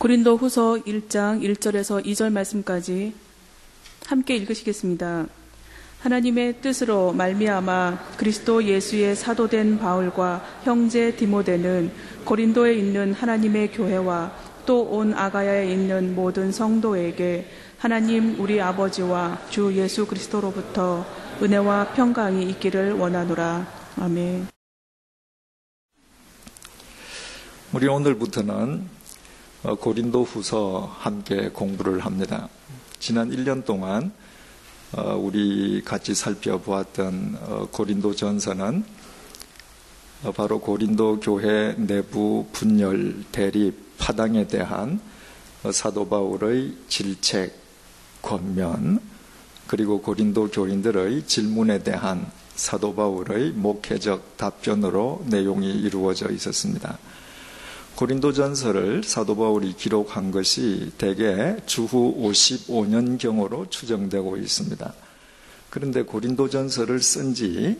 고린도후서 1장 1절에서 2절 말씀까지 함께 읽으시겠습니다. 하나님의 뜻으로 말미암아 그리스도 예수의 사도된 바울과 형제 디모데는 고린도에 있는 하나님의 교회와 또 온 아가야에 있는 모든 성도에게 하나님 우리 아버지와 주 예수 그리스도로부터 은혜와 평강이 있기를 원하노라. 아멘. 우리 오늘부터는 고린도후서 함께 공부를 합니다. 지난 1년 동안 우리 같이 살펴보았던 고린도전서는 바로 고린도 교회 내부 분열, 대립, 파당에 대한 사도 바울의 질책, 권면, 그리고 고린도 교인들의 질문에 대한 사도 바울의 목회적 답변으로 내용이 이루어져 있었습니다. 고린도전서를 사도 바울이 기록한 것이 대개 주후 55년경으로 추정되고 있습니다. 그런데 고린도전서를 쓴 지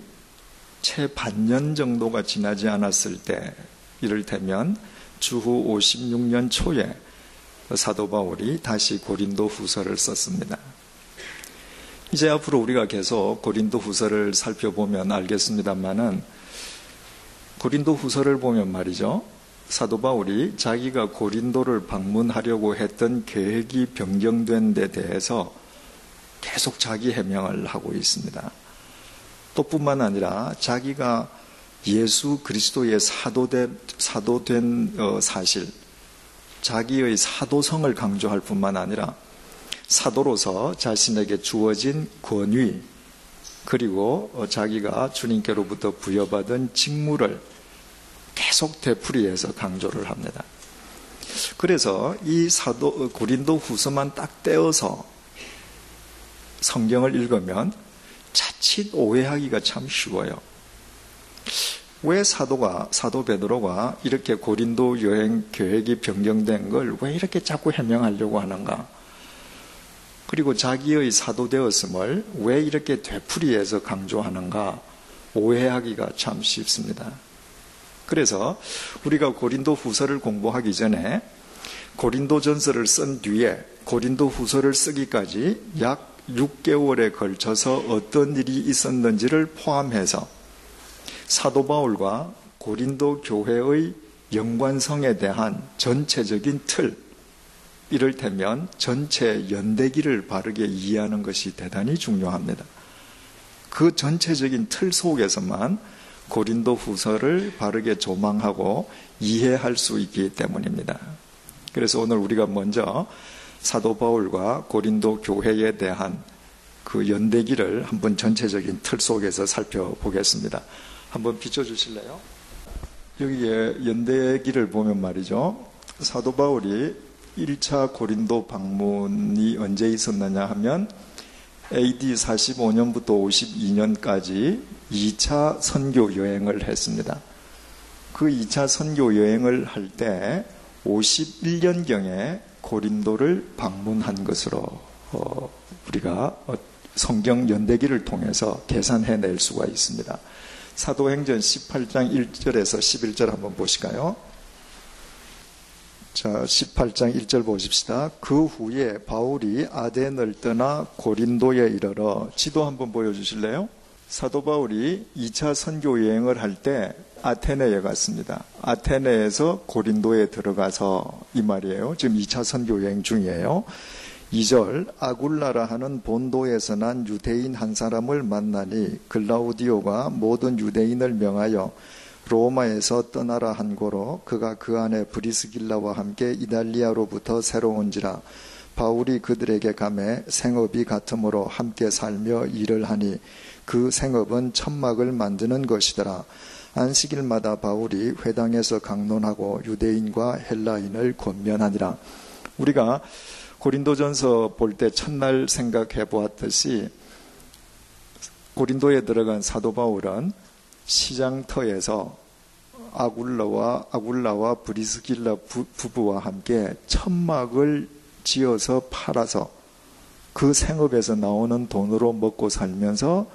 채 반년 정도가 지나지 않았을 때, 이를테면 주후 56년 초에 사도 바울이 다시 고린도후서를 썼습니다. 이제 앞으로 우리가 계속 고린도후서를 살펴보면 알겠습니다만은, 고린도후서를 보면 말이죠, 사도 바울이 자기가 고린도를 방문하려고 했던 계획이 변경된 데 대해서 계속 자기 해명을 하고 있습니다. 또 뿐만 아니라 자기가 예수 그리스도의 사도된 사실, 자기의 사도성을 강조할 뿐만 아니라 사도로서 자신에게 주어진 권위, 그리고 자기가 주님께로부터 부여받은 직무를 계속 되풀이해서 강조를 합니다. 그래서 이 고린도 후서만 딱 떼어서 성경을 읽으면 자칫 오해하기가 참 쉬워요. 왜 사도 베드로가 이렇게 고린도 여행 계획이 변경된 걸 왜 이렇게 자꾸 해명하려고 하는가? 그리고 자기의 사도 되었음을 왜 이렇게 되풀이해서 강조하는가? 오해하기가 참 쉽습니다. 그래서 우리가 고린도 후서를 공부하기 전에 고린도 전서를 쓴 뒤에 고린도 후서를 쓰기까지 약 6개월에 걸쳐서 어떤 일이 있었는지를 포함해서 사도 바울과 고린도 교회의 연관성에 대한 전체적인 틀, 이를테면 전체 연대기를 바르게 이해하는 것이 대단히 중요합니다. 그 전체적인 틀 속에서만 고린도 후서를 바르게 조망하고 이해할 수 있기 때문입니다. 그래서 오늘 우리가 먼저 사도 바울과 고린도 교회에 대한 그 연대기를 한번 전체적인 틀 속에서 살펴보겠습니다. 한번 비춰주실래요? 여기에 연대기를 보면 말이죠, 사도 바울이 1차 고린도 방문이 언제 있었느냐 하면 AD 45년부터 52년까지 2차 선교 여행을 했습니다. 그 2차 선교 여행을 할 때 51년경에 고린도를 방문한 것으로 우리가 성경 연대기를 통해서 계산해낼 수가 있습니다. 사도행전 18장 1절에서 11절 한번 보실까요? 자, 18장 1절 보십시다. 그 후에 바울이 아덴을 떠나 고린도에 이르러, 지도 한번 보여주실래요? 사도 바울이 2차 선교 여행을 할 때 아테네에 갔습니다. 아테네에서 고린도에 들어가서 이 말이에요. 지금 2차 선교 여행 중이에요. 2절, 아굴라라 하는 본도에서 난 유대인 한 사람을 만나니 글라우디오가 모든 유대인을 명하여 로마에서 떠나라 한 고로 그가 그 안에 브리스길라와 함께 이달리아로부터 새로 온지라. 바울이 그들에게 가매 생업이 같으므로 함께 살며 일을 하니 그 생업은 천막을 만드는 것이더라. 안식일마다 바울이 회당에서 강론하고 유대인과 헬라인을 권면하니라. 우리가 고린도전서 볼 때 첫날 생각해 보았듯이 고린도에 들어간 사도 바울은 시장터에서 아굴라와 브리스길라 부부와 함께 천막을 지어서 팔아서 그 생업에서 나오는 돈으로 먹고 살면서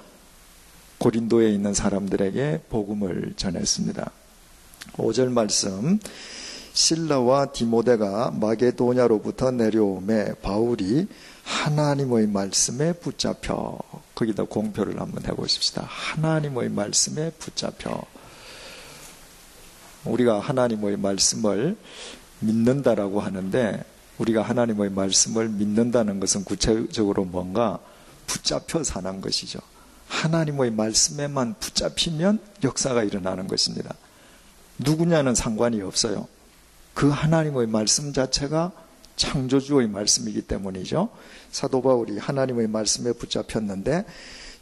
고린도에 있는 사람들에게 복음을 전했습니다. 5절 말씀, 실라와 디모데가 마게도냐로부터 내려오매 바울이 하나님의 말씀에 붙잡혀, 거기다 공표를 한번 해보십시다. 하나님의 말씀에 붙잡혀. 우리가 하나님의 말씀을 믿는다라고 하는데, 우리가 하나님의 말씀을 믿는다는 것은 구체적으로 뭔가 붙잡혀 사는 것이죠. 하나님의 말씀에만 붙잡히면 역사가 일어나는 것입니다. 누구냐는 상관이 없어요. 그 하나님의 말씀 자체가 창조주의 말씀이기 때문이죠. 사도 바울이 하나님의 말씀에 붙잡혔는데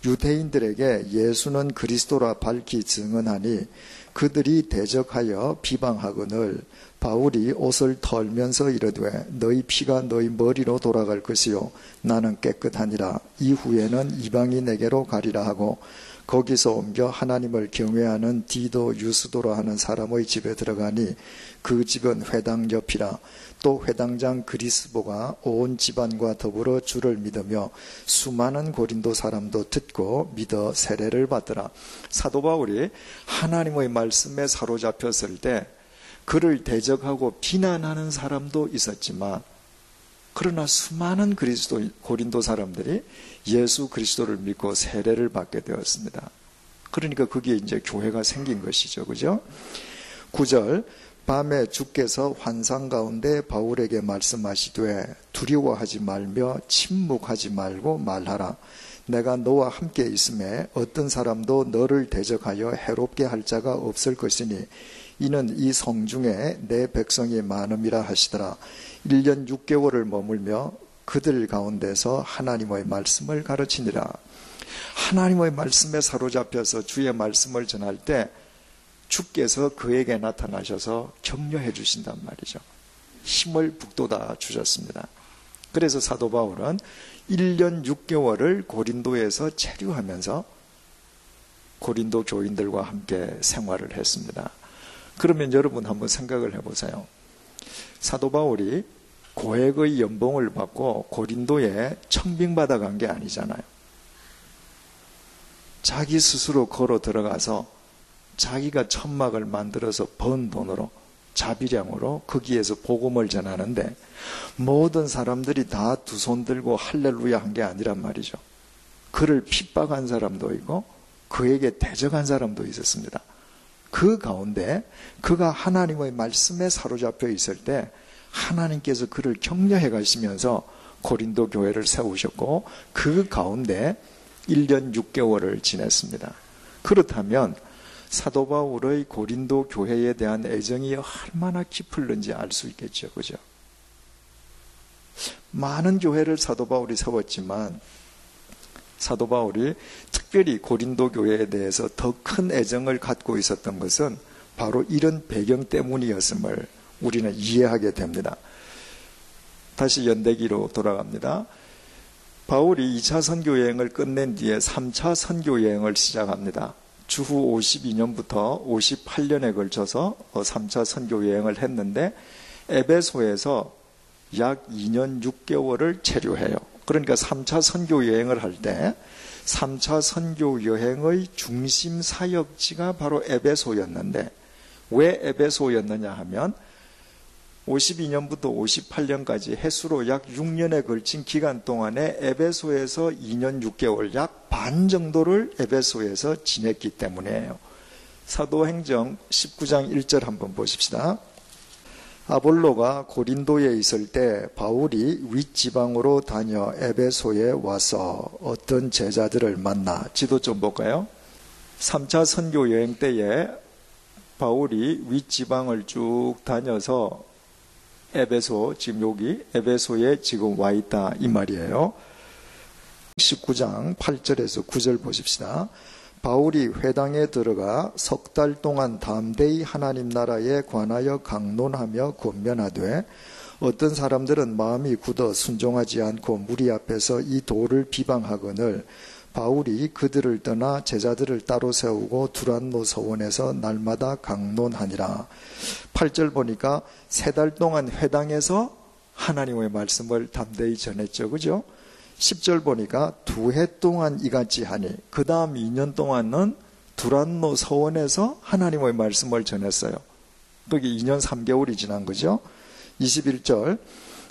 유대인들에게 예수는 그리스도라 밝히 증언하니 그들이 대적하여 비방하거늘 바울이 옷을 털면서 이르되 너희 피가 너희 머리로 돌아갈 것이요 나는 깨끗하니라. 이후에는 이방인에게로 가리라 하고 거기서 옮겨 하나님을 경외하는 디도 유스도라 하는 사람의 집에 들어가니 그 집은 회당 옆이라. 또 회당장 그리스보가 온 집안과 더불어 주를 믿으며 수많은 고린도 사람도 듣고 믿어 세례를 받더라. 사도 바울이 하나님의 말씀에 사로잡혔을 때 그를 대적하고 비난하는 사람도 있었지만, 그러나 수많은 고린도 사람들이 예수 그리스도를 믿고 세례를 받게 되었습니다. 그러니까 거기에 이제 교회가 생긴 것이죠. 그죠? 9절, 밤에 주께서 환상 가운데 바울에게 말씀하시되 두려워하지 말며 침묵하지 말고 말하라. 내가 너와 함께 있음에 어떤 사람도 너를 대적하여 해롭게 할 자가 없을 것이니 이는 이 성중에 내 백성이 많음이라 하시더라. 1년 6개월을 머물며 그들 가운데서 하나님의 말씀을 가르치니라. 하나님의 말씀에 사로잡혀서 주의 말씀을 전할 때 주께서 그에게 나타나셔서 격려해 주신단 말이죠. 힘을 북돋아 주셨습니다. 그래서 사도 바울은 1년 6개월을 고린도에서 체류하면서 고린도 교인들과 함께 생활을 했습니다. 그러면 여러분 한번 생각을 해보세요. 사도 바울이 고액의 연봉을 받고 고린도에 청빙받아 간 게 아니잖아요. 자기 스스로 걸어 들어가서 자기가 천막을 만들어서 번 돈으로, 자비량으로 거기에서 복음을 전하는데 모든 사람들이 다 두 손 들고 할렐루야 한 게 아니란 말이죠. 그를 핍박한 사람도 있고 그에게 대적한 사람도 있었습니다. 그 가운데 그가 하나님의 말씀에 사로잡혀 있을 때 하나님께서 그를 격려해 가시면서 고린도 교회를 세우셨고 그 가운데 1년 6개월을 지냈습니다. 그렇다면 사도 바울의 고린도 교회에 대한 애정이 얼마나 깊을는지 알 수 있겠죠. 그죠? 많은 교회를 사도 바울이 세웠지만 사도 바울이 특별히 고린도 교회에 대해서 더 큰 애정을 갖고 있었던 것은 바로 이런 배경 때문이었음을 우리는 이해하게 됩니다. 다시 연대기로 돌아갑니다. 바울이 2차 선교 여행을 끝낸 뒤에 3차 선교 여행을 시작합니다. 주후 52년부터 58년에 걸쳐서 3차 선교 여행을 했는데 에베소에서 약 2년 6개월을 체류해요. 그러니까 3차 선교 여행을 할 때 3차 선교 여행의 중심 사역지가 바로 에베소였는데 왜 에베소였느냐 하면 52년부터 58년까지 해수로 약 6년에 걸친 기간 동안에 에베소에서 2년 6개월 약 반 정도를 에베소에서 지냈기 때문이에요. 사도행전 19장 1절 한번 보십시다. 아볼로가 고린도에 있을 때 바울이 윗지방으로 다녀 에베소에 와서 어떤 제자들을 만나. 지도 좀 볼까요? 3차 선교 여행 때에 바울이 윗지방을 쭉 다녀서 에베소, 지금 여기 에베소에 지금 와 있다 이 말이에요. 19장 8절에서 9절 보십시다. 바울이 회당에 들어가 석 달 동안 담대히 하나님 나라에 관하여 강론하며 권면하되 어떤 사람들은 마음이 굳어 순종하지 않고 무리 앞에서 이 도를 비방하거늘 바울이 그들을 떠나 제자들을 따로 세우고 두란노 서원에서 날마다 강론하니라. 8절 보니까 3달 동안 회당에서 하나님의 말씀을 담대히 전했죠. 그죠? 10절 보니까 2해 동안 이같이 하니 그 다음 2년 동안은 두란노 서원에서 하나님의 말씀을 전했어요. 거기 2년 3개월이 지난 거죠. 21절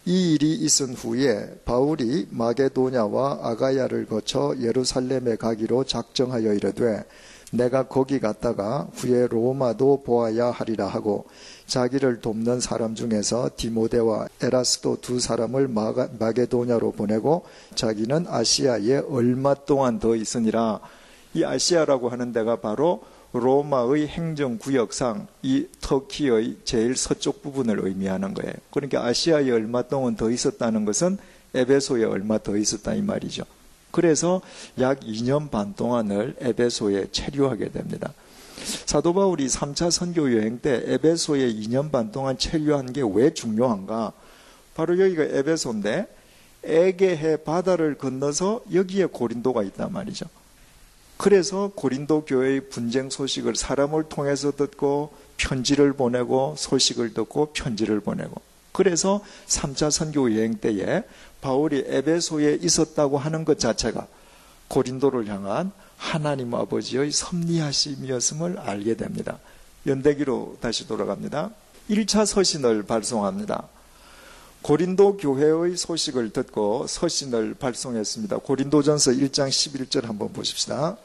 이 일이 있은 후에 바울이 마게도냐와 아가야를 거쳐 예루살렘에 가기로 작정하여 이르되 내가 거기 갔다가 후에 로마도 보아야 하리라 하고 자기를 돕는 사람 중에서 디모데와 에라스도 두 사람을 마게도냐로 보내고 자기는 아시아에 얼마 동안 더 있으니라. 이 아시아라고 하는 데가 바로 로마의 행정구역상 이 터키의 제일 서쪽 부분을 의미하는 거예요. 그러니까 아시아에 얼마 동안 더 있었다는 것은 에베소에 얼마 더 있었다 이 말이죠. 그래서 약 2년 반 동안을 에베소에 체류하게 됩니다. 사도 바울이 3차 선교 여행 때 에베소에 2년 반 동안 체류한 게 왜 중요한가? 바로 여기가 에베소인데 에게해 바다를 건너서 여기에 고린도가 있단 말이죠. 그래서 고린도 교회의 분쟁 소식을 사람을 통해서 듣고 편지를 보내고 소식을 듣고 편지를 보내고 그래서 3차 선교 여행 때에 바울이 에베소에 있었다고 하는 것 자체가 고린도를 향한 하나님 아버지의 섭리하심이었음을 알게 됩니다. 연대기로 다시 돌아갑니다. 1차 서신을 발송합니다. 고린도 교회의 소식을 듣고 서신을 발송했습니다. 고린도전서 1장 11절 한번 보십시다.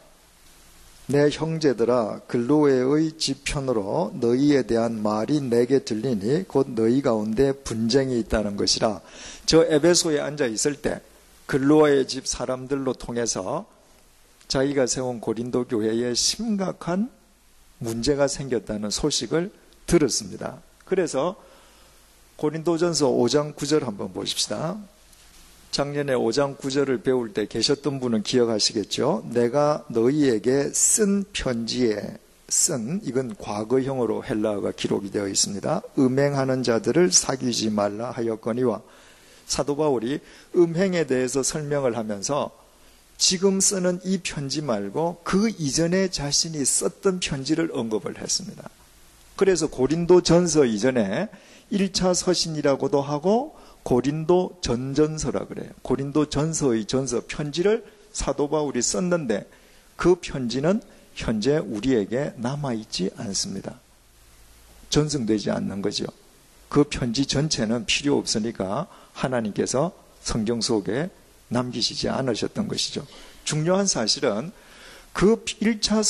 내 형제들아 글로에의 지편으로 너희에 대한 말이 내게 들리니 곧 너희 가운데 분쟁이 있다는 것이라. 저 에베소에 앉아 있을 때 글로아의 집 사람들로 통해서 자기가 세운 고린도 교회에 심각한 문제가 생겼다는 소식을 들었습니다. 그래서 고린도전서 5장 9절 한번 보십시다. 작년에 5장 9절을 배울 때 계셨던 분은 기억하시겠죠? 내가 너희에게 쓴 편지에 쓴, 이건 과거형으로 헬라어가 기록이 되어 있습니다. 음행하는 자들을 사귀지 말라 하였거니와. 사도 바울이 음행에 대해서 설명을 하면서 지금 쓰는 이 편지 말고 그 이전에 자신이 썼던 편지를 언급을 했습니다. 그래서 고린도 전서 이전에 1차 서신이라고도 하고 고린도 전전서라 그래요. 고린도 전서의 전서 편지를 사도 바울이 썼는데 그 편지는 현재 우리에게 남아있지 않습니다. 전승되지 않는 거죠. 그 편지 전체는 필요 없으니까 하나님께서 성경 속에 남기시지 않으셨던 것이죠. 중요한 사실은 그 1차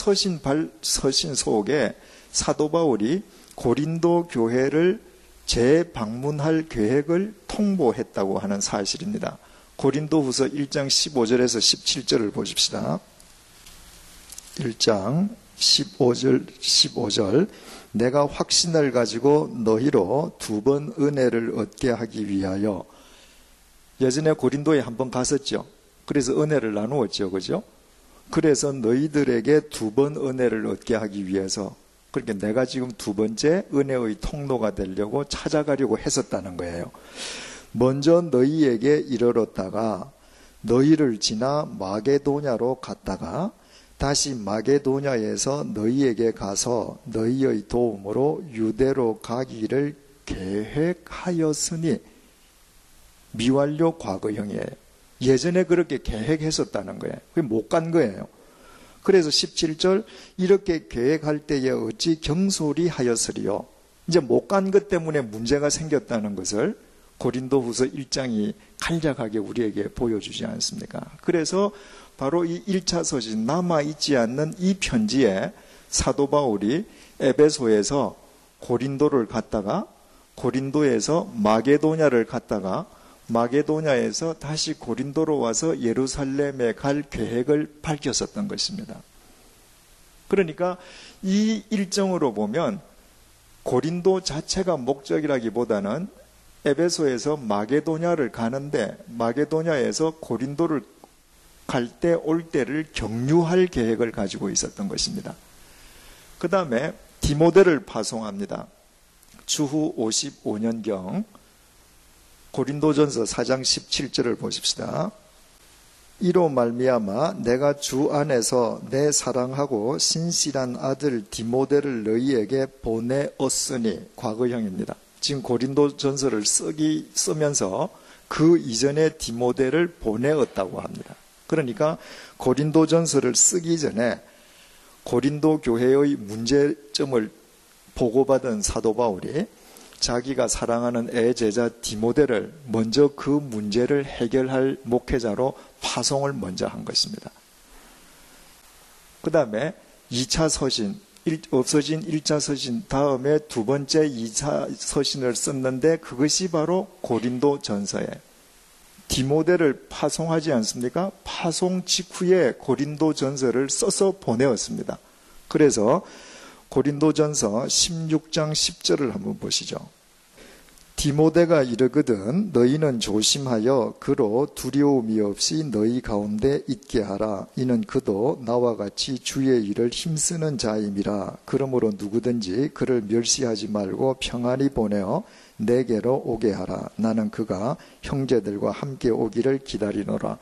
서신 속에 사도 바울이 고린도 교회를 재방문할 계획을 통보했다고 하는 사실입니다. 고린도후서 1장 15절에서 17절을 보십시다. 1장 15절 내가 확신을 가지고 너희로 2번 은혜를 얻게 하기 위하여. 예전에 고린도에 한번 갔었죠. 그래서 은혜를 나누었죠. 그죠? 그래서 너희들에게 2번 은혜를 얻게 하기 위해서, 그러니까 내가 지금 2번째 은혜의 통로가 되려고 찾아가려고 했었다는 거예요. 먼저 너희에게 이르렀다가 너희를 지나 마게도냐로 갔다가 다시 마게도냐에서 너희에게 가서 너희의 도움으로 유대로 가기를 계획하였으니. 미완료 과거형이에요. 예전에 그렇게 계획했었다는 거예요. 그게 못 간 거예요. 그래서 17절 이렇게 계획할 때에 어찌 경솔히 하였으리요. 이제 못 간 것 때문에 문제가 생겼다는 것을 고린도후서 1장이 간략하게 우리에게 보여주지 않습니까? 그래서 바로 이 1차 서신 남아있지 않는 이 편지에 사도 바울이 에베소에서 고린도를 갔다가 고린도에서 마게도냐를 갔다가 마게도냐에서 다시 고린도로 와서 예루살렘에 갈 계획을 밝혔었던 것입니다. 그러니까 이 일정으로 보면 고린도 자체가 목적이라기보다는 에베소에서 마게도냐를 가는데 마게도냐에서 고린도를 갈 때 올 때를 경유할 계획을 가지고 있었던 것입니다. 그 다음에 디모데를 파송합니다. 주후 55년경 고린도전서 4장 17절을 보십시다. 이로 말미암아 내가 주 안에서 내 사랑하고 신실한 아들 디모데를 너희에게 보내었으니. 과거형입니다. 지금 고린도전서를 쓰면서 그 이전에 디모데를 보내었다고 합니다. 그러니까 고린도전서를 쓰기 전에 고린도 교회의 문제점을 보고받은 사도 바울이 자기가 사랑하는 애제자 디모데를 먼저 그 문제를 해결할 목회자로 파송을 먼저 한 것입니다. 그 다음에 2차 서신, 없어진 1차 서신 다음에 두 번째 2차 서신을 썼는데 그것이 바로 고린도 전서예요. 디모데를 파송하지 않습니까? 파송 직후에 고린도 전서를 써서 보내었습니다. 그래서 고린도 전서 16장 10절을 한번 보시죠. 디모데가 이르거든 너희는 조심하여 그로 두려움이 없이 너희 가운데 있게 하라. 이는 그도 나와 같이 주의 일을 힘쓰는 자임이라. 그러므로 누구든지 그를 멸시하지 말고 평안히 보내어 내게로 오게 하라. 나는 그가 형제들과 함께 오기를 기다리노라.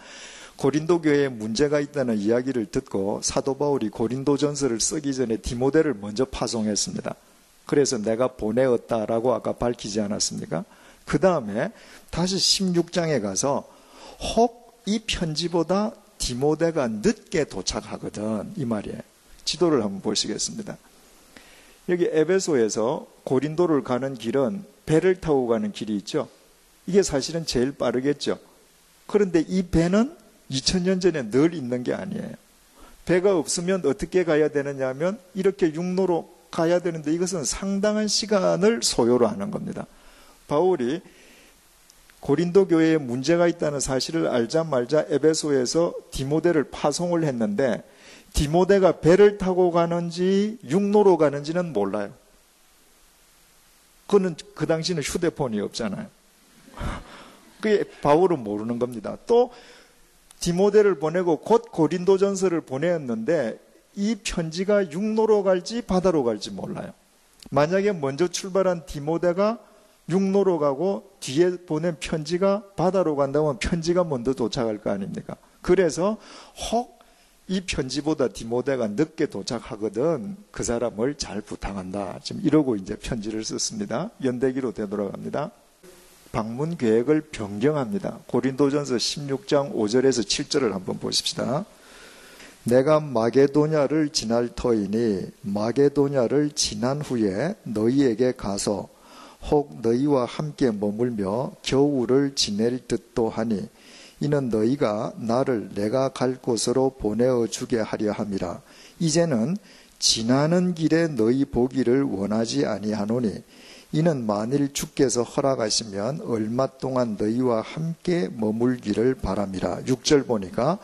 고린도 교회에 문제가 있다는 이야기를 듣고 사도 바울이 고린도 전서를 쓰기 전에 디모데를 먼저 파송했습니다. 그래서 내가 보내었다라고 아까 밝히지 않았습니까? 그 다음에 다시 16장에 가서 혹 이 편지보다 디모데가 늦게 도착하거든 이 말이에요. 지도를 한번 보시겠습니다. 여기 에베소에서 고린도를 가는 길은 배를 타고 가는 길이 있죠. 이게 사실은 제일 빠르겠죠. 그런데 이 배는 2000년 전에 늘 있는 게 아니에요. 배가 없으면 어떻게 가야 되느냐 하면 이렇게 육로로 가야 되는데 이것은 상당한 시간을 소요로 하는 겁니다. 바울이 고린도 교회에 문제가 있다는 사실을 알자마자 에베소에서 디모데를 파송을 했는데 디모데가 배를 타고 가는지 육로로 가는지는 몰라요. 그거는 그 당시는 휴대폰이 없잖아요. 그게 바울은 모르는 겁니다. 또 디모데를 보내고 곧 고린도전서를 보내었는데 이 편지가 육로로 갈지 바다로 갈지 몰라요. 만약에 먼저 출발한 디모데가 육로로 가고 뒤에 보낸 편지가 바다로 간다면 편지가 먼저 도착할 거 아닙니까? 그래서 혹 이 편지보다 디모데가 늦게 도착하거든 그 사람을 잘 부탁한다. 지금 이러고 이제 편지를 썼습니다. 연대기로 되돌아갑니다. 방문 계획을 변경합니다. 고린도전서 16장 5절에서 7절을 한번 보십시다. 내가 마게도냐를 지날 터이니 마게도냐를 지난 후에 너희에게 가서 혹 너희와 함께 머물며 겨울을 지낼 듯도 하니 이는 너희가 나를 내가 갈 곳으로 보내어 주게 하려 함이라. 이제는 지나는 길에 너희 보기를 원하지 아니하노니 이는 만일 주께서 허락하시면 얼마 동안 너희와 함께 머물기를 바람이라. 6절 보니까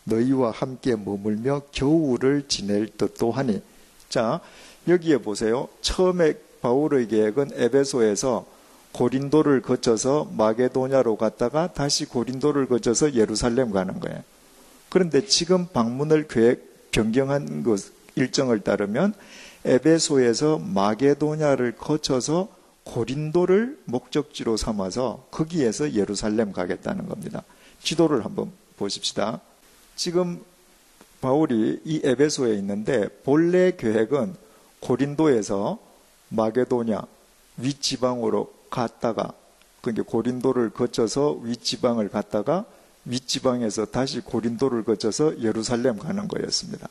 너희와 함께 머물며 겨울을 지낼 듯도 하니. 자, 여기에 보세요. 처음에 바울의 계획은 에베소에서 고린도를 거쳐서 마게도냐로 갔다가 다시 고린도를 거쳐서 예루살렘 가는 거예요. 그런데 지금 방문을 계획 변경한 것 일정을 따르면 에베소에서 마게도냐를 거쳐서 고린도를 목적지로 삼아서 거기에서 예루살렘 가겠다는 겁니다. 지도를 한번 보십시다. 지금 바울이 이 에베소에 있는데 본래 계획은 고린도에서 마게도냐 윗지방으로 갔다가 그러니까 고린도를 거쳐서 윗지방을 갔다가 윗지방에서 다시 고린도를 거쳐서 예루살렘 가는 거였습니다.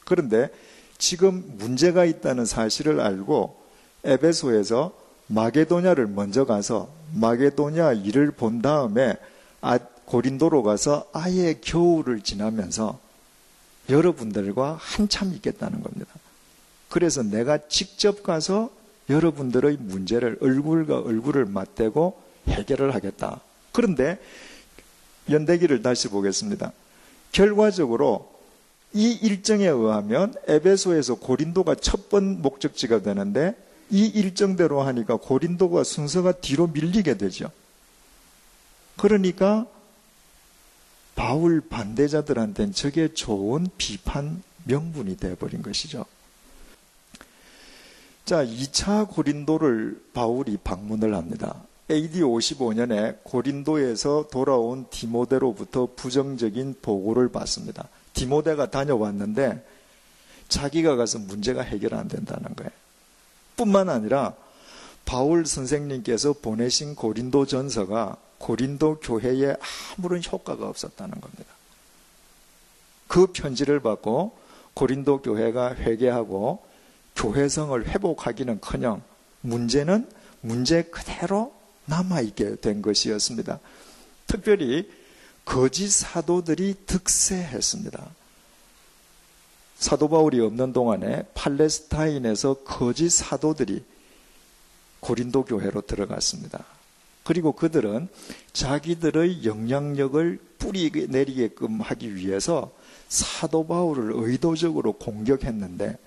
그런데 지금 문제가 있다는 사실을 알고 에베소에서 마게도냐를 먼저 가서 마게도냐 일을 본 다음에 고린도로 가서 아예 겨울을 지나면서 여러분들과 한참 있겠다는 겁니다. 그래서 내가 직접 가서 여러분들의 문제를 얼굴과 얼굴을 맞대고 해결을 하겠다. 그런데 연대기를 다시 보겠습니다. 결과적으로 이 일정에 의하면 에베소에서 고린도가 첫 번 목적지가 되는데 이 일정대로 하니까 고린도가 순서가 뒤로 밀리게 되죠. 그러니까 바울 반대자들한테는 저게 좋은 비판 명분이 되어버린 것이죠. 자, 2차 고린도를 바울이 방문을 합니다. AD 55년에 고린도에서 돌아온 디모데로부터 부정적인 보고를 받습니다. 디모데가 다녀왔는데 자기가 가서 문제가 해결 안 된다는 거예요. 뿐만 아니라 바울 선생님께서 보내신 고린도 전서가 고린도 교회에 아무런 효과가 없었다는 겁니다. 그 편지를 받고 고린도 교회가 회개하고 교회성을 회복하기는커녕 문제는 문제 그대로 남아있게 된 것이었습니다. 특별히 거짓 사도들이 득세했습니다. 사도 바울이 없는 동안에 팔레스타인에서 거짓 사도들이 고린도 교회로 들어갔습니다. 그리고 그들은 자기들의 영향력을 뿌리내리게끔 하기 위해서 사도 바울을 의도적으로 공격했는데,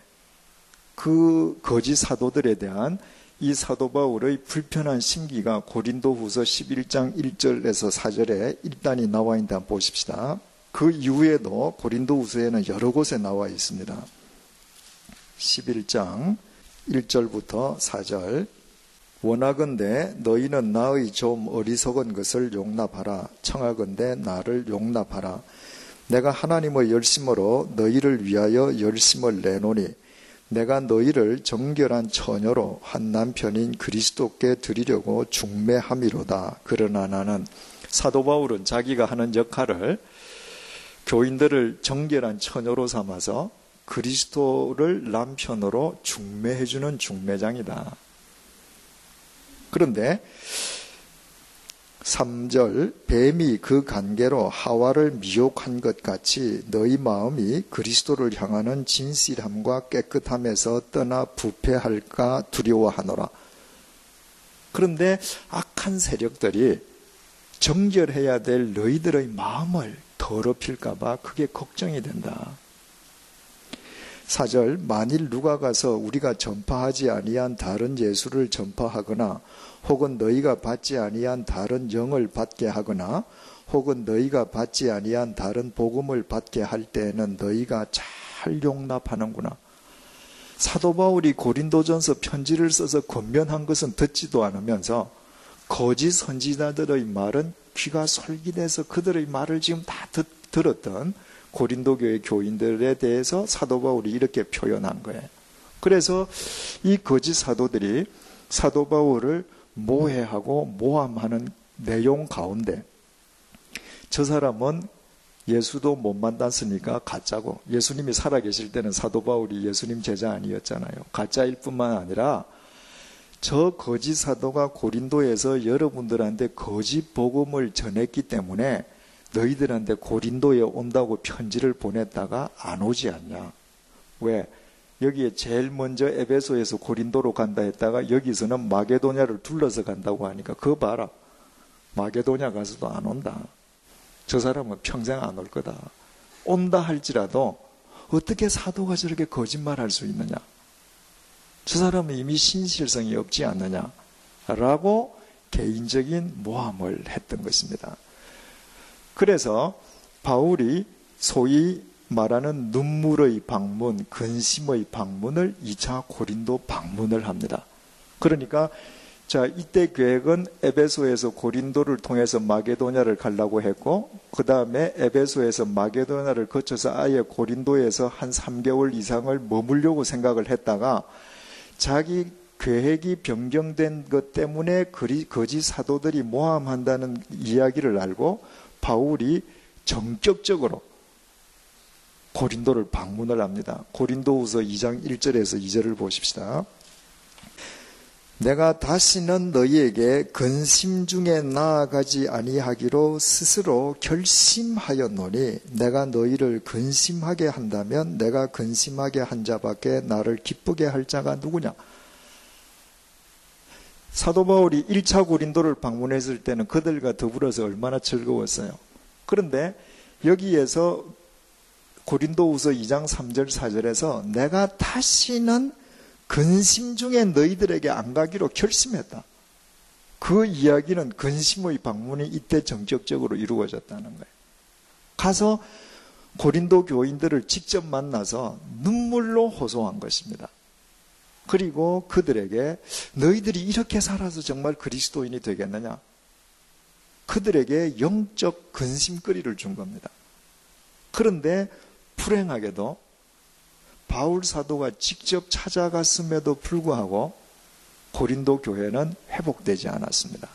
그 거짓 사도들에 대한 이 사도 바울의 불편한 심기가 고린도후서 11장 1절에서 4절에 일단이 나와 있는데 한번 보십시다. 그 이후에도 고린도후서에는 여러 곳에 나와 있습니다. 11장 1절부터 4절. 원하건대 너희는 나의 좀 어리석은 것을 용납하라. 청하건대 나를 용납하라. 내가 하나님의 열심으로 너희를 위하여 열심을 내노니 내가 너희를 정결한 처녀로 한 남편인 그리스도께 드리려고 중매함이로다. 그러나 나는, 사도 바울은 자기가 하는 역할을 교인들을 정결한 처녀로 삼아서 그리스도를 남편으로 중매해주는 중매장이다. 그런데 3절, 뱀이 그 관계로 하와를 미혹한 것 같이 너희 마음이 그리스도를 향하는 진실함과 깨끗함에서 떠나 부패할까 두려워하노라. 그런데 악한 세력들이 정결해야 될 너희들의 마음을 더럽힐까 봐 그게 걱정이 된다. 4절, 만일 누가 가서 우리가 전파하지 아니한 다른 예수를 전파하거나 혹은 너희가 받지 아니한 다른 영을 받게 하거나 혹은 너희가 받지 아니한 다른 복음을 받게 할 때에는 너희가 잘 용납하는구나. 사도 바울이 고린도전서 편지를 써서 권면한 것은 듣지도 않으면서 거짓 선지자들의 말은 귀가 솔깃해서 그들의 말을 지금 다 들었던 고린도 교회 교인들에 대해서 사도 바울이 이렇게 표현한 거예요. 그래서 이 거짓 사도들이 사도 바울을 모해하고 모함하는 내용 가운데, 저 사람은 예수도 못 만났으니까 가짜고, 예수님이 살아계실 때는 사도 바울이 예수님 제자 아니었잖아요. 가짜일 뿐만 아니라 저 거짓 사도가 고린도에서 여러분들한테 거짓 복음을 전했기 때문에 너희들한테 고린도에 온다고 편지를 보냈다가 안 오지 않냐. 왜? 여기에 제일 먼저 에베소에서 고린도로 간다 했다가 여기서는 마게도냐를 둘러서 간다고 하니까 그거 봐라. 마게도냐 가서도 안 온다. 저 사람은 평생 안 올 거다. 온다 할지라도 어떻게 사도가 저렇게 거짓말할 수 있느냐. 저 사람은 이미 신실성이 없지 않느냐 라고 개인적인 모함을 했던 것입니다. 그래서 바울이 소위 말하는 눈물의 방문, 근심의 방문을 2차 고린도 방문을 합니다. 그러니까 이때 계획은 에베소에서 고린도를 통해서 마게도냐를 가려고 했고, 그 다음에 에베소에서 마게도냐를 거쳐서 아예 고린도에서 한 3개월 이상을 머물려고 생각을 했다가 자기 계획이 변경된 것 때문에 거짓 사도들이 모함한다는 이야기를 알고 바울이 전격적으로 고린도를 방문을 합니다. 고린도후서 2장 1절에서 2절을 보십시다. 내가 다시는 너희에게 근심 중에 나아가지 아니하기로 스스로 결심하였노니 내가 너희를 근심하게 한다면 내가 근심하게 한 자밖에 나를 기쁘게 할 자가 누구냐. 사도 바울이 1차 고린도를 방문했을 때는 그들과 더불어서 얼마나 즐거웠어요. 그런데 여기에서 고린도후서 2장 3절 4절에서 내가 다시는 근심 중에 너희들에게 안 가기로 결심했다. 그 이야기는 근심의 방문이 이때 전격적으로 이루어졌다는 거예요. 가서 고린도 교인들을 직접 만나서 눈물로 호소한 것입니다. 그리고 그들에게 너희들이 이렇게 살아서 정말 그리스도인이 되겠느냐? 그들에게 영적 근심거리를 준 겁니다. 그런데 불행하게도 바울 사도가 직접 찾아갔음에도 불구하고 고린도 교회는 회복되지 않았습니다.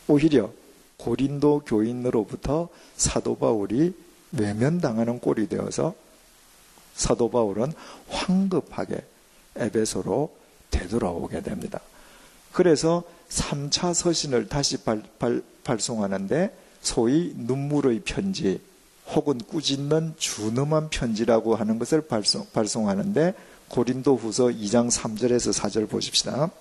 오히려 고린도 교인으로부터 사도 바울이 외면당하는 꼴이 되어서 사도 바울은 황급하게 에베소로 되돌아오게 됩니다. 그래서 3차 서신을 다시 발송하는데 소위 눈물의 편지 혹은 꾸짖는 준엄한 편지라고 하는 것을 발송하는데 고린도후서 2장 3절에서 4절 보십시다.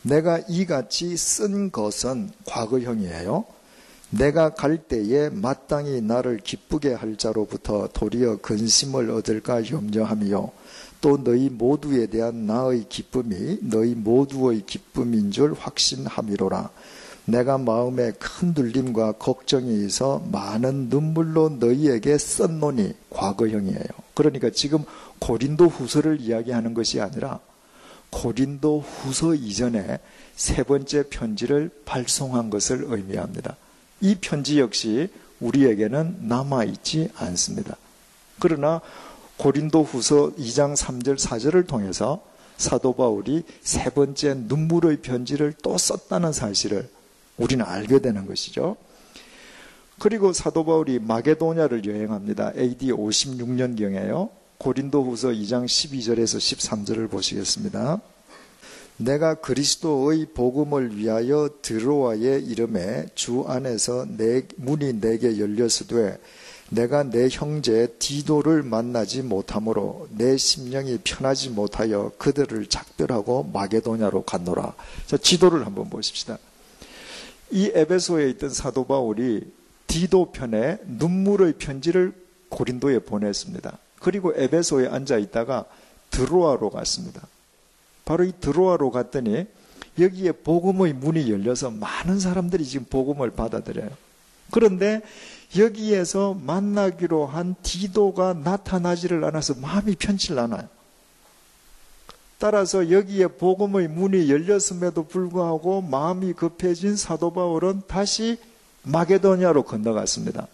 내가 이같이 쓴 것은 과거형이에요. 내가 갈 때에 마땅히 나를 기쁘게 할 자로부터 도리어 근심을 얻을까 염려하며 또 너희 모두에 대한 나의 기쁨이 너희 모두의 기쁨인 줄 확신함이로라. 내가 마음에 큰 눌림과 걱정이 있어 많은 눈물로 너희에게 썼노니 과거형이에요. 그러니까 지금 고린도 후서를 이야기하는 것이 아니라 고린도 후서 이전에 세 번째 편지를 발송한 것을 의미합니다. 이 편지 역시 우리에게는 남아있지 않습니다. 그러나 고린도 후서 2장 3절 4절을 통해서 사도 바울이 세 번째 눈물의 편지를 또 썼다는 사실을 우리는 알게 되는 것이죠. 그리고 사도 바울이 마게도냐를 여행합니다. AD 56년경에요. 고린도 후서 2장 12절에서 13절을 보시겠습니다. 내가 그리스도의 복음을 위하여 드로아에 이름에 주 안에서 문이 내게 열렸으되 내가 내 형제 디도를 만나지 못하므로 내 심령이 편하지 못하여 그들을 작별하고 마게도냐로 갔노라. 자, 지도를 한번 보십시다. 이 에베소에 있던 사도 바울이 디도 편에 눈물의 편지를 고린도에 보냈습니다. 그리고 에베소에 앉아 있다가 드로아로 갔습니다. 바로 이 드로아로 갔더니 여기에 복음의 문이 열려서 많은 사람들이 지금 복음을 받아들여요. 그런데 여기에서 만나기로 한 디도가 나타나지를 않아서 마음이 편치를 않아요. 따라서 여기에 복음의 문이 열렸음에도 불구하고 마음이 급해진 사도 바울은 다시 마게도냐로 건너갔습니다.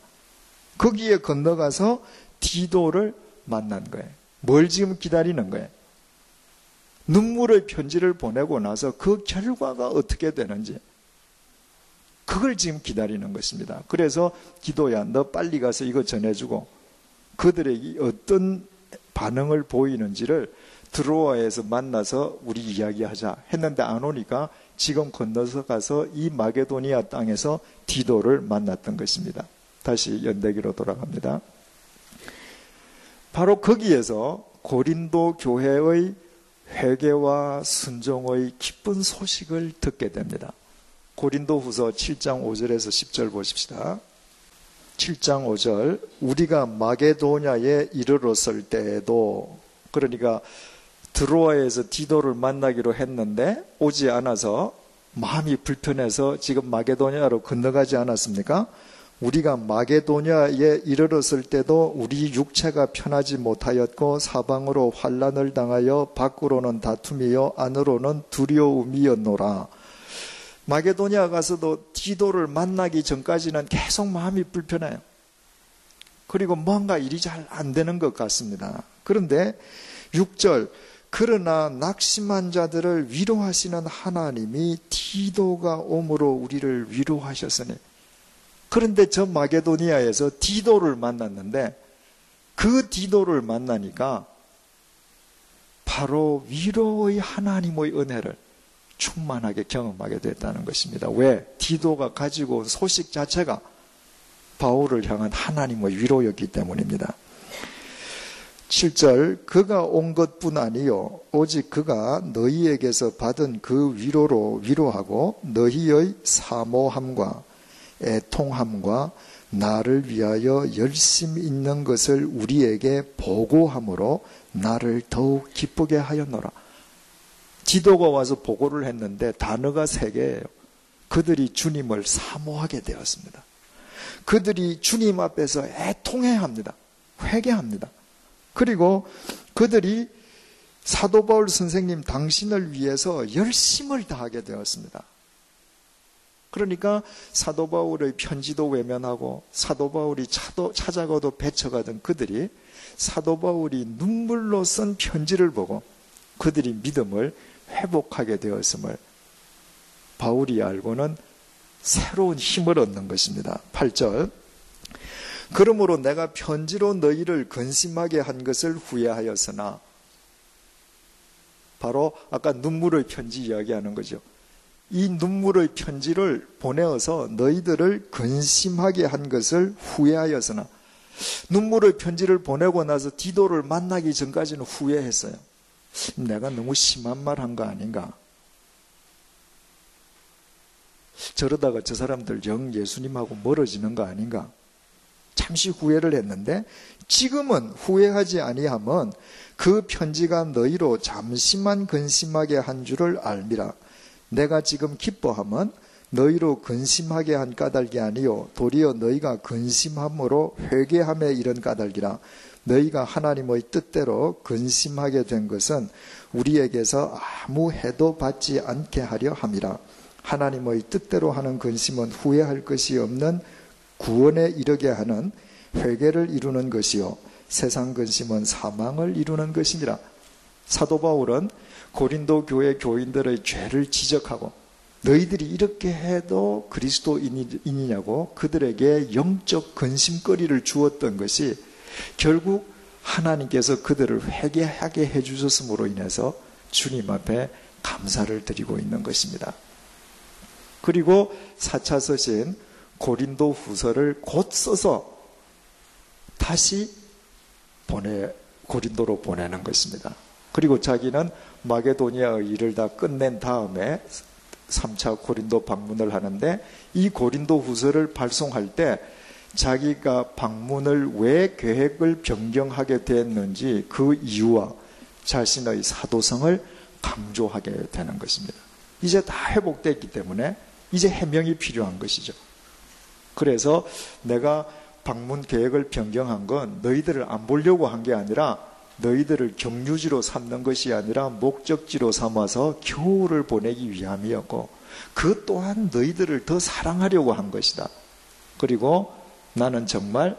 거기에 건너가서 디도를 만난 거예요. 뭘 지금 기다리는 거예요? 눈물의 편지를 보내고 나서 그 결과가 어떻게 되는지 그걸 지금 기다리는 것입니다. 그래서 디도야, 너 빨리 가서 이거 전해주고 그들에게 어떤 반응을 보이는지를 드로아에서 만나서 우리 이야기하자 했는데 안 오니까 지금 건너서 가서 이 마게도니아 땅에서 디도를 만났던 것입니다. 다시 연대기로 돌아갑니다. 바로 거기에서 고린도 교회의 회개와 순종의 기쁜 소식을 듣게 됩니다. 고린도 후서 7장 5절에서 10절 보십시다. 7장 5절 우리가 마게도냐에 이르렀을 때에도, 그러니까 드로아에서 디도를 만나기로 했는데 오지 않아서 마음이 불편해서 지금 마게도냐로 건너가지 않았습니까? 우리가 마게도냐에 이르렀을 때도 우리 육체가 편하지 못하였고 사방으로 환난을 당하여 밖으로는 다툼이요 안으로는 두려움이었노라. 마게도냐 가서도 디도를 만나기 전까지는 계속 마음이 불편해요. 그리고 뭔가 일이 잘 안 되는 것 같습니다. 그런데 6절 그러나 낙심한 자들을 위로하시는 하나님이 디도가 오므로 우리를 위로하셨으니. 그런데 저 마게도니아에서 디도를 만났는데 그 디도를 만나니까 바로 위로의 하나님의 은혜를 충만하게 경험하게 됐다는 것입니다. 왜? 디도가 가지고 온 소식 자체가 바울을 향한 하나님의 위로였기 때문입니다. 7절 그가 온 것뿐 아니요 오직 그가 너희에게서 받은 그 위로로 위로하고 너희의 사모함과 애통함과 나를 위하여 열심 있는 것을 우리에게 보고함으로 나를 더욱 기쁘게 하였노라. 디도가 와서 보고를 했는데 단어가 3개예요. 그들이 주님을 사모하게 되었습니다. 그들이 주님 앞에서 애통해합니다. 회개합니다. 그리고 그들이 사도 바울 선생님 당신을 위해서 열심을 다하게 되었습니다. 그러니까 사도 바울의 편지도 외면하고 사도 바울이 찾아가도 배쳐가던 그들이 사도 바울이 눈물로 쓴 편지를 보고 그들이 믿음을 회복하게 되었음을 바울이 알고는 새로운 힘을 얻는 것입니다. 8절 그러므로 내가 편지로 너희를 근심하게 한 것을 후회하였으나 바로 아까 눈물의 편지 이야기하는 거죠. 이 눈물의 편지를 보내어서 너희들을 근심하게 한 것을 후회하였으나, 눈물의 편지를 보내고 나서 디도를 만나기 전까지는 후회했어요. 내가 너무 심한 말 한 거 아닌가? 저러다가 저 사람들 영 예수님하고 멀어지는 거 아닌가? 잠시 후회를 했는데, 지금은 후회하지 아니하면 그 편지가 너희로 잠시만 근심하게 한 줄을 알미라. 내가 지금 기뻐하면 너희로 근심하게 한 까닭이 아니요 도리어 너희가 근심함으로 회개함에 이른 까닭이라. 너희가 하나님의 뜻대로 근심하게 된 것은 우리에게서 아무 해도 받지 않게 하려 함이라. 하나님의 뜻대로 하는 근심은 후회할 것이 없는 구원에 이르게 하는 회개를 이루는 것이요 세상 근심은 사망을 이루는 것이니라. 사도 바울은 고린도 교회 교인들의 죄를 지적하고, 너희들이 이렇게 해도 그리스도인이냐고 그들에게 영적 근심거리를 주었던 것이 결국 하나님께서 그들을 회개하게 해주셨음으로 인해서 주님 앞에 감사를 드리고 있는 것입니다. 그리고 4차 서신 고린도 후서를 곧 써서 다시 고린도로 보내는 것입니다. 그리고 자기는 마게도니아의 일을 다 끝낸 다음에 3차 고린도 방문을 하는데, 이 고린도 후서를 발송할 때 자기가 방문을 왜 계획을 변경하게 됐는지 그 이유와 자신의 사도성을 강조하게 되는 것입니다. 이제 다 회복됐기 때문에 이제 해명이 필요한 것이죠. 그래서 내가 방문 계획을 변경한 건 너희들을 안 보려고 한 게 아니라, 너희들을 경유지로 삼는 것이 아니라 목적지로 삼아서 교우를 보내기 위함이었고, 그 또한 너희들을 더 사랑하려고 한 것이다. 그리고 나는 정말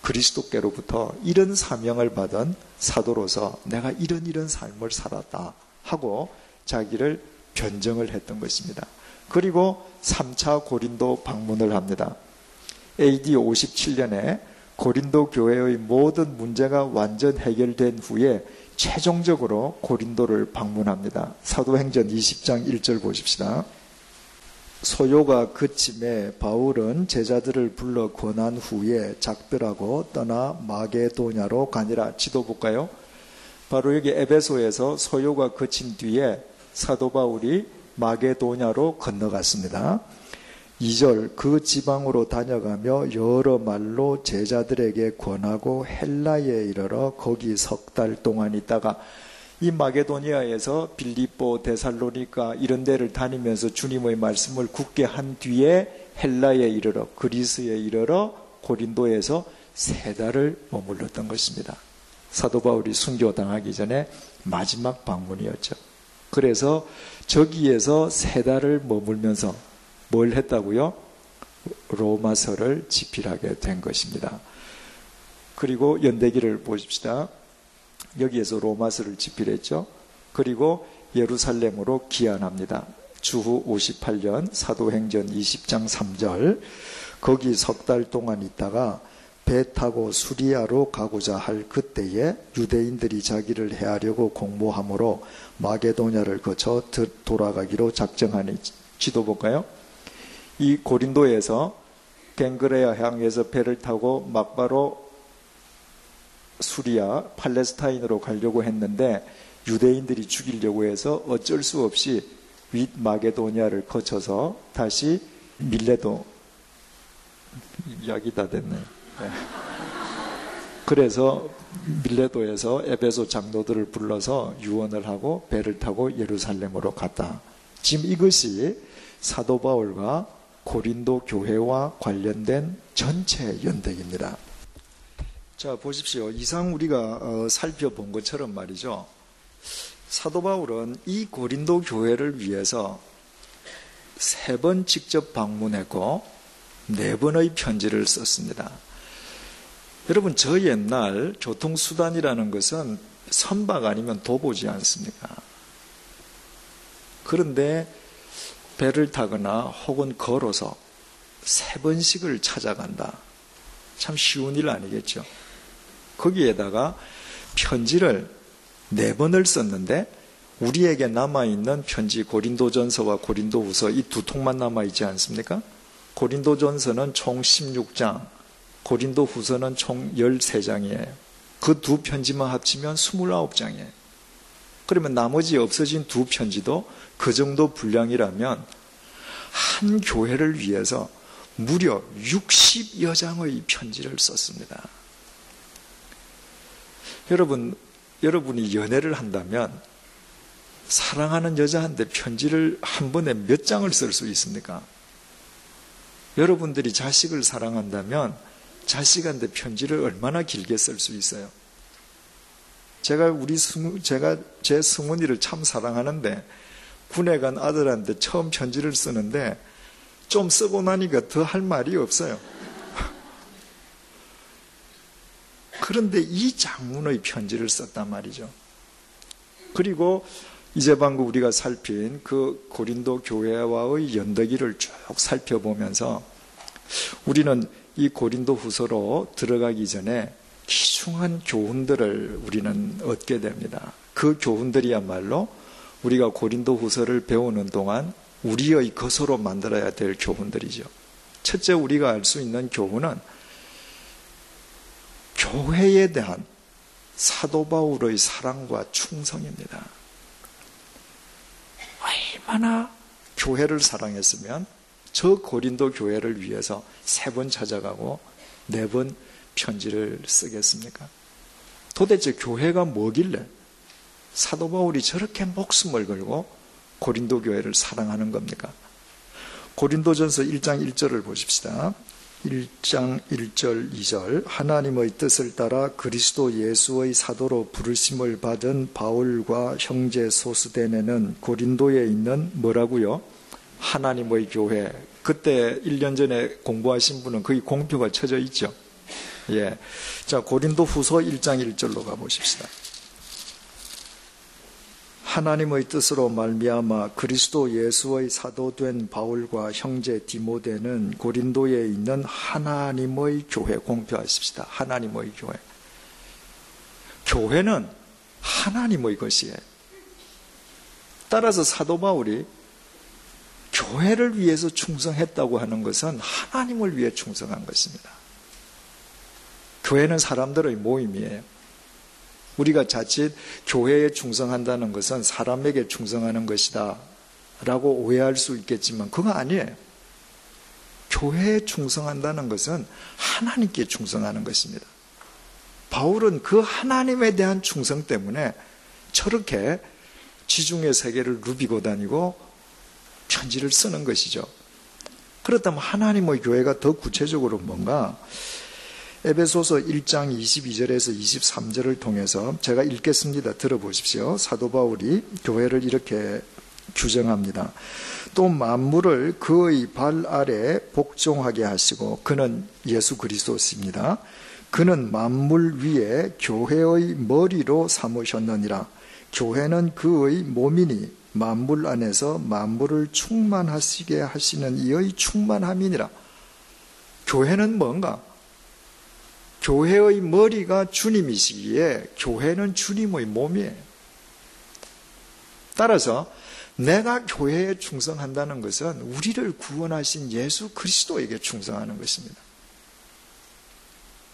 그리스도께로부터 이런 사명을 받은 사도로서 내가 이런 삶을 살았다 하고 자기를 변정을 했던 것입니다. 그리고 3차 고린도 방문을 합니다. AD 57년에 고린도 교회의 모든 문제가 완전 해결된 후에 최종적으로 고린도를 방문합니다. 사도행전 20장 1절 보십시다. 소요가 그침에 바울은 제자들을 불러 권한 후에 작별하고 떠나 마게도냐로 가니라. 지도 볼까요? 바로 여기 에베소에서 소요가 그친 뒤에 사도 바울이 마게도냐로 건너갔습니다. 2절, 그 지방으로 다녀가며 여러 말로 제자들에게 권하고 헬라에 이르러 거기 석 달 동안 있다가, 이 마게도니아에서 빌립보, 데살로니가 이런 데를 다니면서 주님의 말씀을 굳게 한 뒤에 헬라에 이르러, 그리스에 이르러 고린도에서 3달을 머물렀던 것입니다. 사도 바울이 순교당하기 전에 마지막 방문이었죠. 그래서 저기에서 3달을 머물면서 뭘 했다고요? 로마서를 집필하게 된 것입니다. 그리고 연대기를 보십시다. 여기에서 로마서를 집필했죠. 그리고 예루살렘으로 귀환합니다. 주후 58년 사도행전 20장 3절, 거기 석 달 동안 있다가 배 타고 수리아로 가고자 할 그때에 유대인들이 자기를 해하려고 공모함으로 마게도냐를 거쳐 돌아가기로 작정하니. 지도 볼까요? 이 고린도에서 갱그레아 향해서 배를 타고 막바로 수리아, 팔레스타인으로 가려고 했는데 유대인들이 죽이려고 해서 어쩔 수 없이 윗 마게도니아를 거쳐서 다시 밀레도, 약이 다 됐네. 네. 그래서 밀레도에서 에베소 장로들을 불러서 유언을 하고 배를 타고 예루살렘으로 갔다. 지금 이것이 사도 바울과 고린도 교회와 관련된 전체 연대기입니다. 자, 보십시오. 이상 우리가 살펴본 것처럼 말이죠. 사도 바울은 이 고린도 교회를 위해서 3번 직접 방문했고 4번의 편지를 썼습니다. 여러분, 저 옛날 교통수단이라는 것은 선박 아니면 도보지 않습니까? 그런데 배를 타거나 혹은 걸어서 3번씩을 찾아간다. 참 쉬운 일 아니겠죠? 거기에다가 편지를 4번을 썼는데 우리에게 남아있는 편지 고린도전서와 고린도후서 이 두 통만 남아있지 않습니까? 고린도전서는 총 16장, 고린도후서는 총 13장이에요. 그 두 편지만 합치면 29장이에요. 그러면 나머지 없어진 두 편지도 그 정도 분량이라면 한 교회를 위해서 무려 60여 장의 편지를 썼습니다. 여러분이 연애를 한다면 사랑하는 여자한테 편지를 한 번에 몇 장을 쓸 수 있습니까? 여러분들이 자식을 사랑한다면 자식한테 편지를 얼마나 길게 쓸 수 있어요? 제가 제 승훈이를 참 사랑하는데 군에 간 아들한테 처음 편지를 쓰는데 좀 쓰고 나니까 더 할 말이 없어요. 그런데 이 장문의 편지를 썼단 말이죠. 그리고 이제 방금 우리가 살핀 그 고린도 교회와의 연대기를 쭉 살펴보면서 우리는 이 고린도 후서로 들어가기 전에 귀중한 교훈들을 우리는 얻게 됩니다. 그 교훈들이야말로 우리가 고린도 후서를 배우는 동안 우리의 것으로 만들어야 될 교훈들이죠. 첫째, 우리가 알 수 있는 교훈은 교회에 대한 사도 바울의 사랑과 충성입니다. 얼마나 교회를 사랑했으면 저 고린도 교회를 위해서 3번 찾아가고 4번 편지를 쓰겠습니까? 도대체 교회가 뭐길래 사도 바울이 저렇게 목숨을 걸고 고린도 교회를 사랑하는 겁니까? 고린도전서 1장 1절을 보십시다. 1장 1절 2절 하나님의 뜻을 따라 그리스도 예수의 사도로 부르심을 받은 바울과 형제 소스데네는 고린도에 있는 뭐라고요? 하나님의 교회. 그때 1년 전에 공부하신 분은 거기 공표가 쳐져 있죠. 예. 자, 고린도 후서 1장 1절로 가보십시다. 하나님의 뜻으로 말미암아 그리스도 예수의 사도된 바울과 형제 디모데는 고린도에 있는 하나님의 교회, 공표하십시다. 하나님의 교회. 교회는 하나님의 것이에요. 따라서 사도 바울이 교회를 위해서 충성했다고 하는 것은 하나님을 위해 충성한 것입니다. 교회는 사람들의 모임이에요. 우리가 자칫 교회에 충성한다는 것은 사람에게 충성하는 것이다 라고 오해할 수 있겠지만 그거 아니에요. 교회에 충성한다는 것은 하나님께 충성하는 것입니다. 바울은 그 하나님에 대한 충성 때문에 저렇게 지중해 세계를 누비고 다니고 편지를 쓰는 것이죠. 그렇다면 하나님의 교회가 더 구체적으로 뭔가 에베소서 1장 22절에서 23절을 통해서 제가 읽겠습니다. 들어보십시오. 사도 바울이 교회를 이렇게 규정합니다. 또 만물을 그의 발 아래 복종하게 하시고 그는 예수 그리스도십니다. 그는 만물 위에 교회의 머리로 삼으셨느니라. 교회는 그의 몸이니 만물 안에서 만물을 충만하시게 하시는 이의 충만함이니라. 교회는 뭔가? 교회의 머리가 주님이시기에 교회는 주님의 몸이에요. 따라서 내가 교회에 충성한다는 것은 우리를 구원하신 예수 그리스도에게 충성하는 것입니다.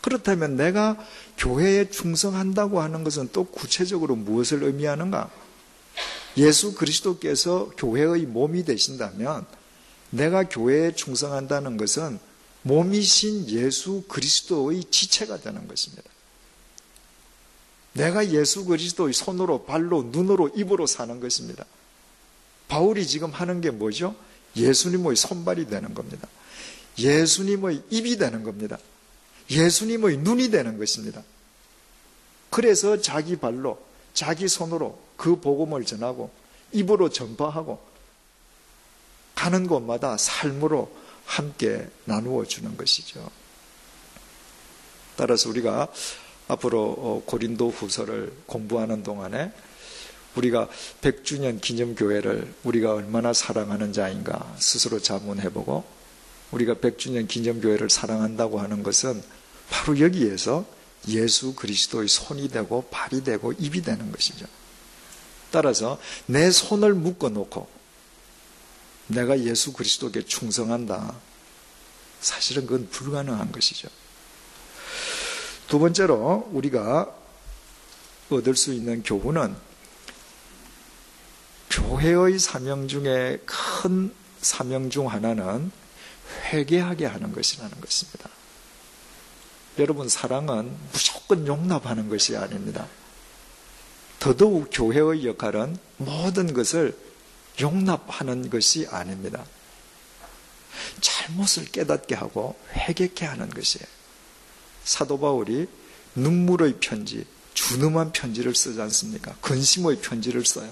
그렇다면 내가 교회에 충성한다고 하는 것은 또 구체적으로 무엇을 의미하는가? 예수 그리스도께서 교회의 몸이 되신다면 내가 교회에 충성한다는 것은 몸이신 예수 그리스도의 지체가 되는 것입니다. 내가 예수 그리스도의 손으로 발로 눈으로 입으로 사는 것입니다. 바울이 지금 하는 게 뭐죠? 예수님의 손발이 되는 겁니다. 예수님의 입이 되는 겁니다. 예수님의 눈이 되는 것입니다. 그래서 자기 발로 자기 손으로 그 복음을 전하고 입으로 전파하고 가는 곳마다 삶으로 함께 나누어 주는 것이죠. 따라서 우리가 앞으로 고린도 후서를 공부하는 동안에 우리가 100주년 기념교회를 우리가 얼마나 사랑하는 자인가 스스로 자문해보고 우리가 100주년 기념교회를 사랑한다고 하는 것은 바로 여기에서 예수 그리스도의 손이 되고 발이 되고 입이 되는 것이죠. 따라서 내 손을 묶어놓고 내가 예수 그리스도께 충성한다. 사실은 그건 불가능한 것이죠. 두 번째로 우리가 얻을 수 있는 교훈은 교회의 사명 중에 큰 사명 중 하나는 회개하게 하는 것이라는 것입니다. 여러분, 사랑은 무조건 용납하는 것이 아닙니다. 더더욱 교회의 역할은 모든 것을 용납하는 것이 아닙니다. 잘못을 깨닫게 하고 회개케 하는 것이에요. 사도 바울이 눈물의 편지, 준엄한 편지를 쓰지 않습니까? 근심의 편지를 써요.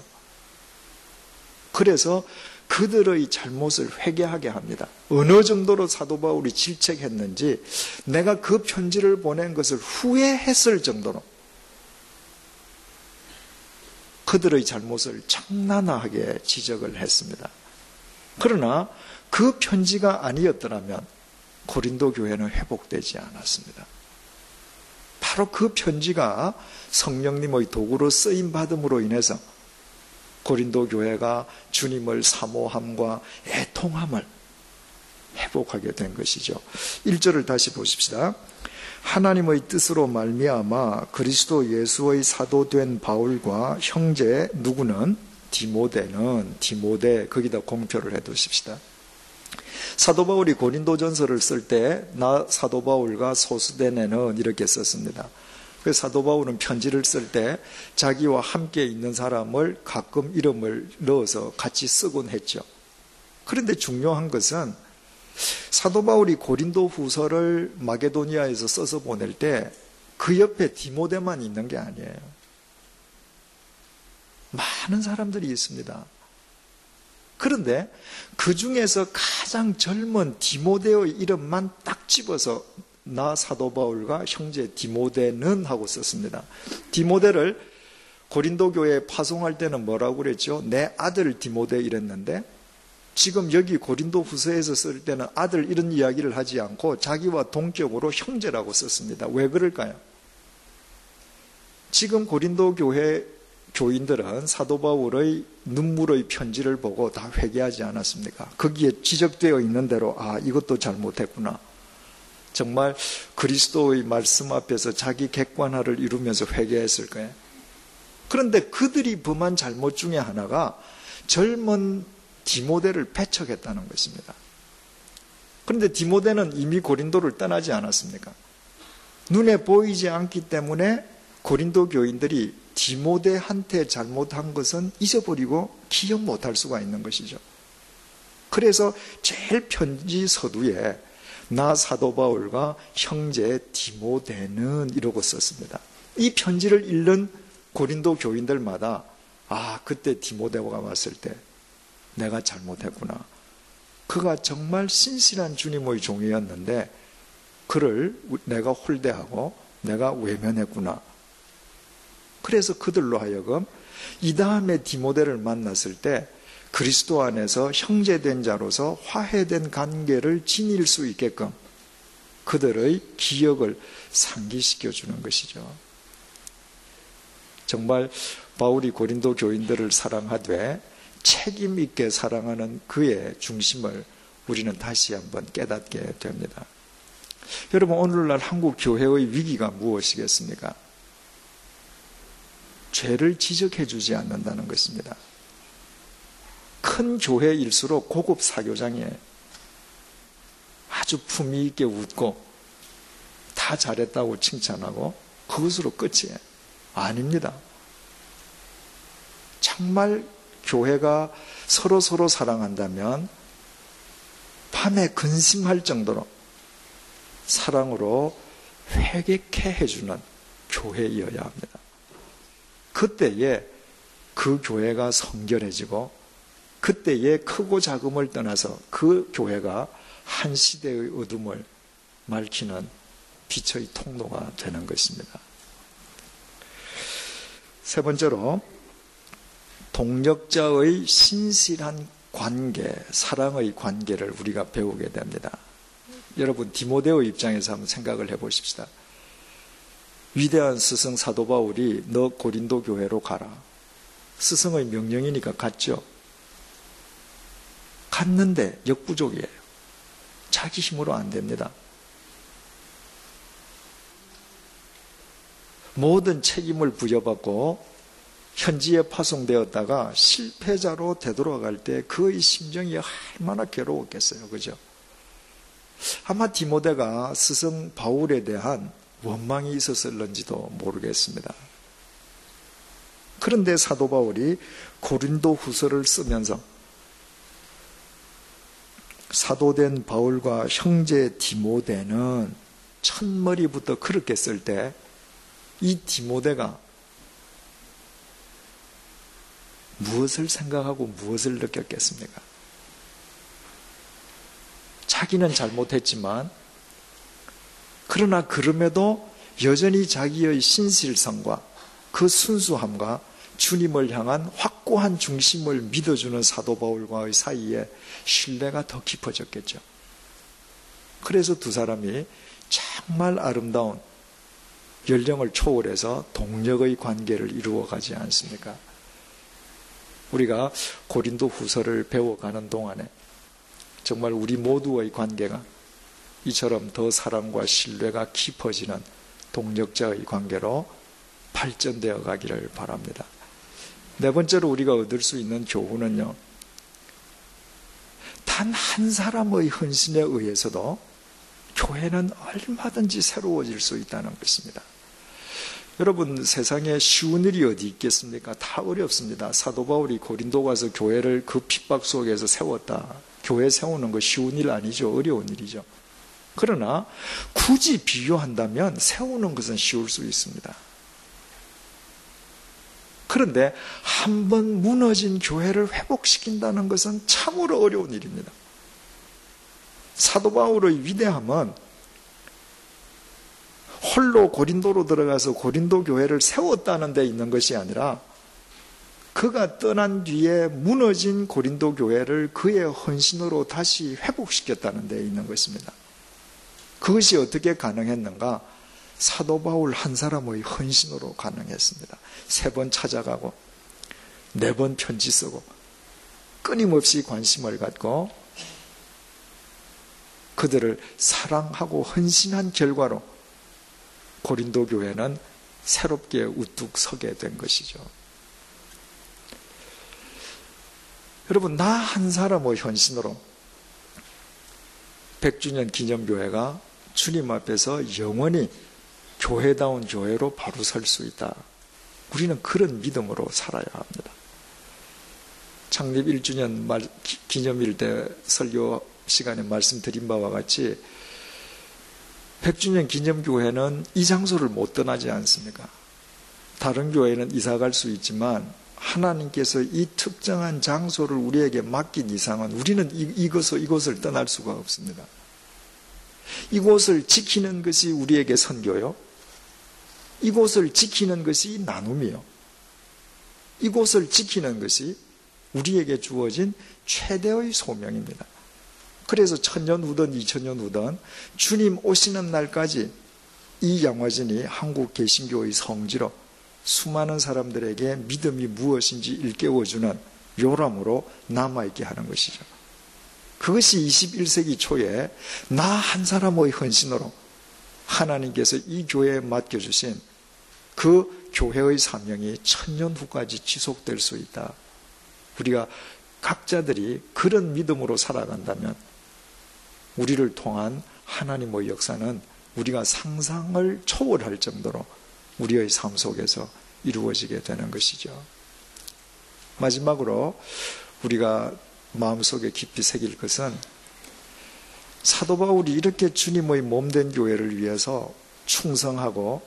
그래서 그들의 잘못을 회개하게 합니다. 어느 정도로 사도 바울이 질책했는지 내가 그 편지를 보낸 것을 후회했을 정도로 그들의 잘못을 장난하게 지적을 했습니다. 그러나 그 편지가 아니었더라면 고린도 교회는 회복되지 않았습니다. 바로 그 편지가 성령님의 도구로 쓰임받음으로 인해서 고린도 교회가 주님을 사모함과 애통함을 회복하게 된 것이죠. 1절을 다시 보십시다. 하나님의 뜻으로 말미암아 그리스도 예수의 사도된 바울과 형제 누구는 디모데 거기다 공표를 해두십시다. 사도 바울이 고린도전서를 쓸 때 나 사도 바울과 소수대네는 이렇게 썼습니다. 그래서 사도 바울은 편지를 쓸 때 자기와 함께 있는 사람을 가끔 이름을 넣어서 같이 쓰곤 했죠. 그런데 중요한 것은 사도 바울이 고린도 후서를 마게도니아에서 써서 보낼 때 그 옆에 디모데만 있는 게 아니에요. 많은 사람들이 있습니다. 그런데 그 중에서 가장 젊은 디모데의 이름만 딱 집어서 나 사도 바울과 형제 디모데는 하고 썼습니다. 디모데를 고린도 교회에 파송할 때는 뭐라고 그랬죠? 내 아들 디모데 이랬는데 지금 여기 고린도 후서에서 쓸 때는 아들 이런 이야기를 하지 않고 자기와 동격으로 형제라고 썼습니다. 왜 그럴까요? 지금 고린도 교회 교인들은 사도 바울의 눈물의 편지를 보고 다 회개하지 않았습니까? 거기에 지적되어 있는 대로 이것도 잘못했구나. 정말 그리스도의 말씀 앞에서 자기 객관화를 이루면서 회개했을 거예요. 그런데 그들이 범한 잘못 중에 하나가 젊은 디모데를 배척했다는 것입니다. 그런데 디모데는 이미 고린도를 떠나지 않았습니까? 눈에 보이지 않기 때문에 고린도 교인들이 디모데한테 잘못한 것은 잊어버리고 기억 못할 수가 있는 것이죠. 그래서 제일 편지 서두에 나 사도 바울과 형제 디모데는 이러고 썼습니다. 이 편지를 읽는 고린도 교인들마다 그때 디모데가 왔을 때 내가 잘못했구나. 그가 정말 신실한 주님의 종이었는데 그를 내가 홀대하고 내가 외면했구나. 그래서 그들로 하여금 이 다음에 디모데를 만났을 때 그리스도 안에서 형제된 자로서 화해된 관계를 지닐 수 있게끔 그들의 기억을 상기시켜 주는 것이죠. 정말 바울이 고린도 교인들을 사랑하되 책임 있게 사랑하는 그의 중심을 우리는 다시 한번 깨닫게 됩니다. 여러분, 오늘날 한국 교회의 위기가 무엇이겠습니까? 죄를 지적해 주지 않는다는 것입니다. 큰 교회일수록 고급 사교장이에요. 아주 품위 있게 웃고 다 잘했다고 칭찬하고 그것으로 끝이에요. 아닙니다. 정말 교회가 서로 사랑한다면 밤에 근심할 정도로 사랑으로 회개케 해주는 교회이어야 합니다. 그때에 그 교회가 성결해지고 그때에 크고 작음을 떠나서 그 교회가 한 시대의 어둠을 밝히는 빛의 통로가 되는 것입니다. 세 번째로 동력자의 신실한 관계, 사랑의 관계를 우리가 배우게 됩니다. 여러분, 디모데의 입장에서 한번 생각을 해보십시다. 위대한 스승 사도 바울이 너 고린도 교회로 가라. 스승의 명령이니까 갔죠. 갔는데 역부족이에요. 자기 힘으로 안 됩니다. 모든 책임을 부여받고 현지에 파송되었다가 실패자로 되돌아갈 때 그의 심정이 얼마나 괴로웠겠어요. 그죠? 아마 디모데가 스승 바울에 대한 원망이 있었을는지도 모르겠습니다. 그런데 사도 바울이 고린도 후서를 쓰면서 사도된 바울과 형제 디모데는 첫머리부터 그렇게 쓸 때 이 디모데가 무엇을 생각하고 무엇을 느꼈겠습니까? 자기는 잘못했지만 그러나 그럼에도 여전히 자기의 신실성과 그 순수함과 주님을 향한 확고한 중심을 믿어주는 사도 바울과의 사이에 신뢰가 더 깊어졌겠죠. 그래서 두 사람이 정말 아름다운 연령을 초월해서 동력의 관계를 이루어가지 않습니까? 우리가 고린도 후서를 배워가는 동안에 정말 우리 모두의 관계가 이처럼 더 사랑과 신뢰가 깊어지는 동력자의 관계로 발전되어 가기를 바랍니다. 네 번째로 우리가 얻을 수 있는 교훈은요, 단 한 사람의 헌신에 의해서도 교회는 얼마든지 새로워질 수 있다는 것입니다. 여러분, 세상에 쉬운 일이 어디 있겠습니까? 다 어렵습니다. 사도 바울이 고린도 가서 교회를 그 핍박 속에서 세웠다. 교회 세우는 거 쉬운 일 아니죠. 어려운 일이죠. 그러나 굳이 비교한다면 세우는 것은 쉬울 수 있습니다. 그런데 한번 무너진 교회를 회복시킨다는 것은 참으로 어려운 일입니다. 사도 바울의 위대함은 홀로 고린도로 들어가서 고린도 교회를 세웠다는 데 있는 것이 아니라 그가 떠난 뒤에 무너진 고린도 교회를 그의 헌신으로 다시 회복시켰다는 데 있는 것입니다. 그것이 어떻게 가능했는가? 사도 바울 한 사람의 헌신으로 가능했습니다. 3번 찾아가고 4번 편지 쓰고 끊임없이 관심을 갖고 그들을 사랑하고 헌신한 결과로 고린도 교회는 새롭게 우뚝 서게 된 것이죠. 여러분, 나 한 사람의 헌신으로 100주년 기념교회가 주님 앞에서 영원히 교회다운 교회로 바로 설 수 있다. 우리는 그런 믿음으로 살아야 합니다. 창립 1주년 기념일 때 설교 시간에 말씀드린 바와 같이 100주년 기념교회는 이 장소를 못 떠나지 않습니까? 다른 교회는 이사 갈 수 있지만 하나님께서 이 특정한 장소를 우리에게 맡긴 이상은 우리는 이곳을 떠날 수가 없습니다. 이곳을 지키는 것이 우리에게 선교요. 이곳을 지키는 것이 나눔이요. 이곳을 지키는 것이 우리에게 주어진 최대의 소명입니다. 그래서 1000년 후든 2000년 후든 주님 오시는 날까지 이 양화진이 한국 개신교의 성지로 수많은 사람들에게 믿음이 무엇인지 일깨워주는 요람으로 남아있게 하는 것이죠. 그것이 21세기 초에 나 한 사람의 헌신으로 하나님께서 이 교회에 맡겨주신 그 교회의 사명이 1000년 후까지 지속될 수 있다. 우리가 각자들이 그런 믿음으로 살아간다면 우리를 통한 하나님의 역사는 우리가 상상을 초월할 정도로 우리의 삶 속에서 이루어지게 되는 것이죠. 마지막으로 우리가 마음속에 깊이 새길 것은 사도 바울이 이렇게 주님의 몸된 교회를 위해서 충성하고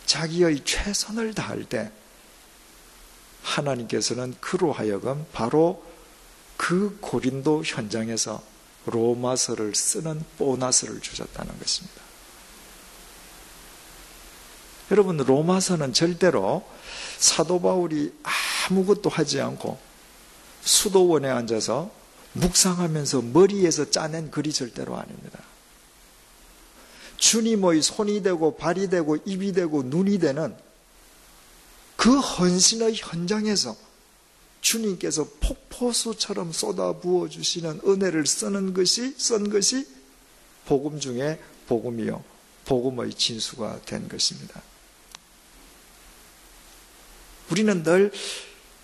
자기의 최선을 다할 때 하나님께서는 그로 하여금 바로 그 고린도 현장에서 로마서를 쓰는 보너스를 주셨다는 것입니다. 여러분, 로마서는 절대로 사도 바울이 아무것도 하지 않고 수도원에 앉아서 묵상하면서 머리에서 짜낸 글이 절대로 아닙니다. 주님의 손이 되고 발이 되고 입이 되고 눈이 되는 그 헌신의 현장에서 주님께서 폭포수처럼 쏟아부어 주시는 은혜를 쓴 것이 복음 중에 복음이요, 복음의 진수가 된 것입니다. 우리는 늘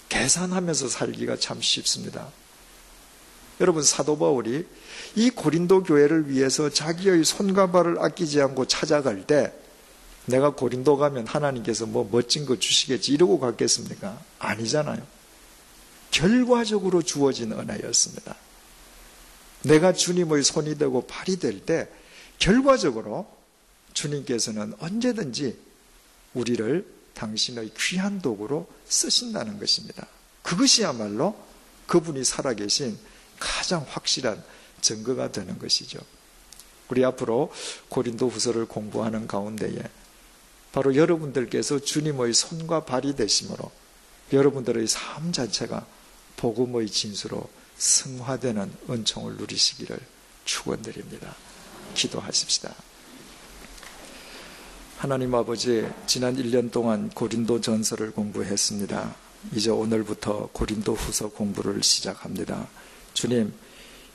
계산하면서 살기가 참 쉽습니다. 여러분, 사도 바울이 이 고린도 교회를 위해서 자기의 손과 발을 아끼지 않고 찾아갈 때 내가 고린도 가면 하나님께서 뭐 멋진 거 주시겠지 이러고 갔겠습니까? 아니잖아요. 결과적으로 주어진 은혜였습니다. 내가 주님의 손이 되고 발이 될 때 결과적으로 주님께서는 언제든지 우리를 당신의 귀한 도구로 쓰신다는 것입니다. 그것이야말로 그분이 살아계신 가장 확실한 증거가 되는 것이죠. 우리 앞으로 고린도 후서를 공부하는 가운데에 바로 여러분들께서 주님의 손과 발이 되심으로 여러분들의 삶 자체가 복음의 진수로 승화되는 은총을 누리시기를 축원드립니다. 기도하십시다. 하나님 아버지, 지난 1년 동안 고린도 전서를 공부했습니다. 이제 오늘부터 고린도 후서 공부를 시작합니다. 주님,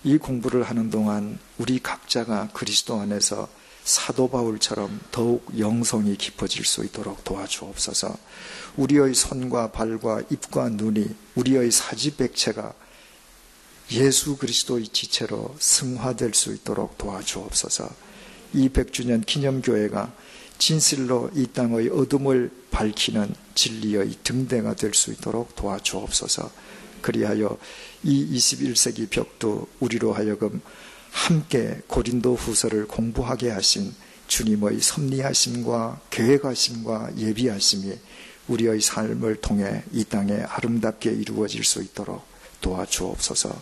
이 공부를 하는 동안 우리 각자가 그리스도 안에서 사도 바울처럼 더욱 영성이 깊어질 수 있도록 도와주옵소서. 우리의 손과 발과 입과 눈이, 우리의 사지백체가 예수 그리스도의 지체로 승화될 수 있도록 도와주옵소서. 이 100주년 기념교회가 진실로 이 땅의 어둠을 밝히는 진리의 등대가 될 수 있도록 도와주옵소서. 그리하여 이 21세기 벽도 우리로 하여금 함께 고린도 후서를 공부하게 하신 주님의 섭리하심과 계획하심과 예비하심이 우리의 삶을 통해 이 땅에 아름답게 이루어질 수 있도록 도와주옵소서.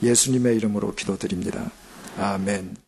예수님의 이름으로 기도드립니다. 아멘.